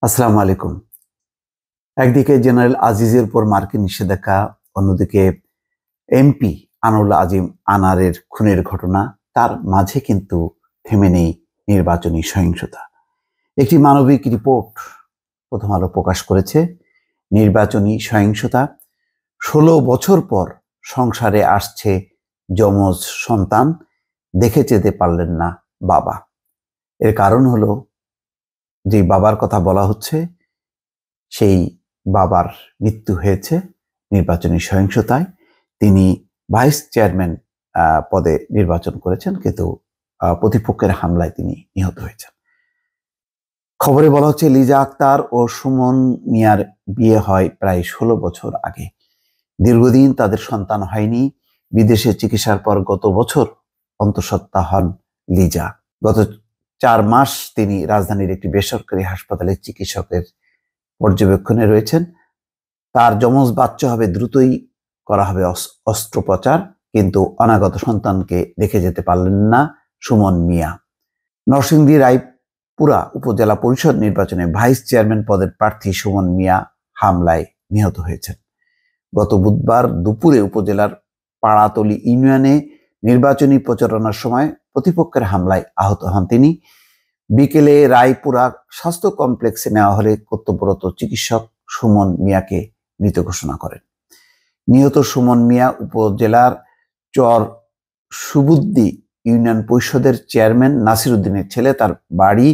আসসালামু আলাইকুম। একদিকে জেনারেল আজিজের উপর মার্কিন নিষেধাজ্ঞা, অন্যদিকে এমপি আনোয়ার আজিম আনারের খুনের ঘটনা, তার মাঝে কিন্তু থেমে নেই নির্বাচনী সহিংসতা। একটি মানবিক রিপোর্ট প্রথম আলো প্রকাশ করেছে, নির্বাচনী সহিংসতা, ১৬ বছর পর সংসারে আসছে যমজ সন্তান, দেখে যেতে পারলেন না বাবা। এর কারণ হলো, যে বাবার কথা বলা হচ্ছে সেই বাবার মৃত্যু হয়েছে নির্বাচনী সহিংসতায়। তিনি ভাইস চেয়ারম্যান পদে নির্বাচন করেছেন, কিন্তু প্রতিপক্ষের হামলায় তিনি নিহত হয়েছেন। খবরে বলা হচ্ছে, লিজা আক্তার ও সুমন মিয়ার বিয়ে হয় প্রায় ১৬ বছর আগে। দীর্ঘদিন তাদের সন্তান হয়নি। বিদেশে চিকিৎসার পর গত বছর অন্তঃসত্ত্বা হন লিজা। গত ৪ মাস তিনি রাজধানীর একটি বেসরকারি হাসপাতালে চিকিৎসকের পর্যবেক্ষণে রয়েছেন। তার যমজ বাচ্চা হবে, দ্রুতই করা হবে অস্ত্রোপচার, কিন্তু অনাগত সন্তানকে দেখে যেতে পারলেন না সুমন মিয়া। নরসিংদী রায়পুরা উপজেলা পরিষদ নির্বাচনে ভাইস চেয়ারম্যান পদের প্রার্থী সুমন মিয়া হামলায় নিহত হয়েছেন। গত বুধবার দুপুরে উপজেলার পাড়াতলী ইউনিয়নে নির্বাচনী প্রচারণার সময় প্রতিপক্ষের হামলায় আহত হন তিনি। বিকেলে রায়পুরা স্বাস্থ্য কমপ্লেক্সে নেওয়া হলে কর্তব্যরত চিকিৎসক সুমন মিয়াকে মৃত ঘোষণা করেন। নিহত সুমন মিয়া উপজেলার চর সুবুদ্দি ইউনিয়ন পরিষদের চেয়ারম্যান নাসির উদ্দিনের ছেলে। তার বাড়ি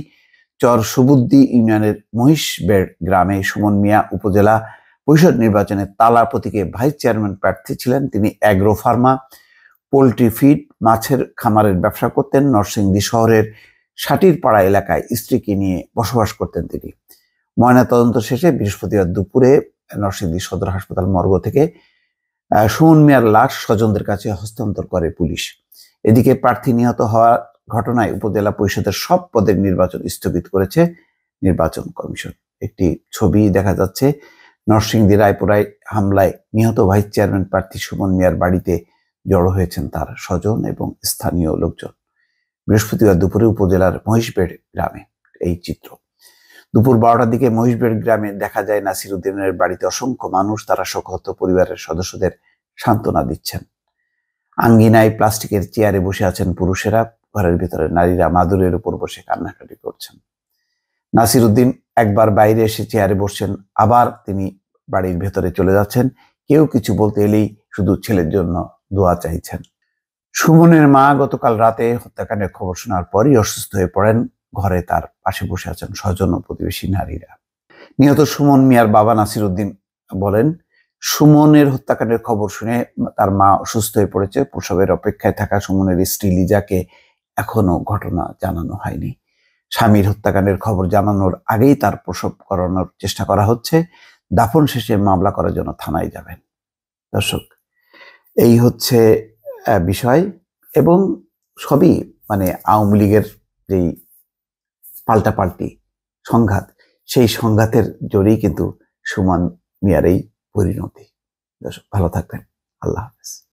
চর সুবুদ্দি ইউনিয়নের মহিষবেড় গ্রামে। সুমন মিয়া উপজেলা পরিষদ নির্বাচনে তালা প্রতীকে ভাইস চেয়ারম্যান প্রার্থী ছিলেন। তিনি অ্যাগ্রো ফার্মা, পোলট্রি ফিড, মাছের খামারের ব্যবসা করতেন। নরসিংদী শহরের সাটিরপাড়া এলাকায় স্ত্রীকে নিয়ে বসবাস করতেন তিনি। ময়নাতদন্ত শেষে বৃহস্পতিবার দুপুরে নরসিংদী সদর হাসপাতাল মর্গ থেকে সুমন মিয়ার লাশ স্বজনদের কাছে হস্তান্তর করে পুলিশ। এদিকে প্রার্থী নিহত হওয়ার ঘটনায় উপজেলা পরিষদের সব পদের নির্বাচন স্থগিত করেছে নির্বাচন কমিশন। একটি ছবি দেখা যাচ্ছে, নরসিংদী রায়পুরায় হামলায় নিহত ভাইস চেয়ারম্যান প্রার্থী সুমন মিয়ার বাড়িতে জড়ো হয়েছেন তার স্বজন এবং স্থানীয় লোকজন। বৃহস্পতিবার দুপুরে উপজেলার মহিষবেড় গ্রামে এই চিত্র। দুপুর 12টার দিকে মহিষবেড় গ্রামে দেখা যায় নাসির উদ্দিনের বাড়িতে অসংখ্য মানুষ। তারা শোকাহত পরিবারের সদস্যদের সান্ত্বনা দিচ্ছেন। আঙ্গিনায় প্লাস্টিকের চেয়ারে বসে আছেন পুরুষেরা, ঘরের ভিতরে নারীরা মাদুরের উপর বসে কান্নাকাটি করছেন। নাসির উদ্দিন একবার বাইরে এসে চেয়ারে বসছেন, আবার তিনি বাড়ির ভেতরে চলে যাচ্ছেন। কেউ কিছু বলতে এলেই শুধু ছেলের জন্য দোয়া চাইছেন। সুমনের মা গতকাল রাতে হত্যাকাণ্ডের খবর শোনার পরই অসুস্থ হয়ে পড়েন। ঘরে তার পাশে বসে আছেন স্বজন ও প্রতিবেশী নারীরা। নিহত সুমন মিয়ার বাবা নাসির উদ্দিন বলেন, সুমনের হত্যাকাণ্ডের খবর শুনে তার মা অসুস্থ হয়ে পড়েছে। প্রসবের অপেক্ষায় থাকা সুমনের স্ত্রী লিজাকে এখনো ঘটনা জানানো হয়নি। স্বামীর হত্যাকাণ্ডের খবর জানানোর আগেই তার প্রসব করানোর চেষ্টা করা হচ্ছে। দাফন শেষে মামলা করার জন্য থানায় যাবেন। দর্শক, এই হচ্ছে বিষয়, এবং সবই আওয়ামী লীগের যেই পাল্টাপাল্টি সংঘাত, সেই সংঘাতের জোরেই কিন্তু সুমন মিয়ার এই পরিণতি। দর্শক, ভালো থাকবেন। আল্লাহ হাফেজ।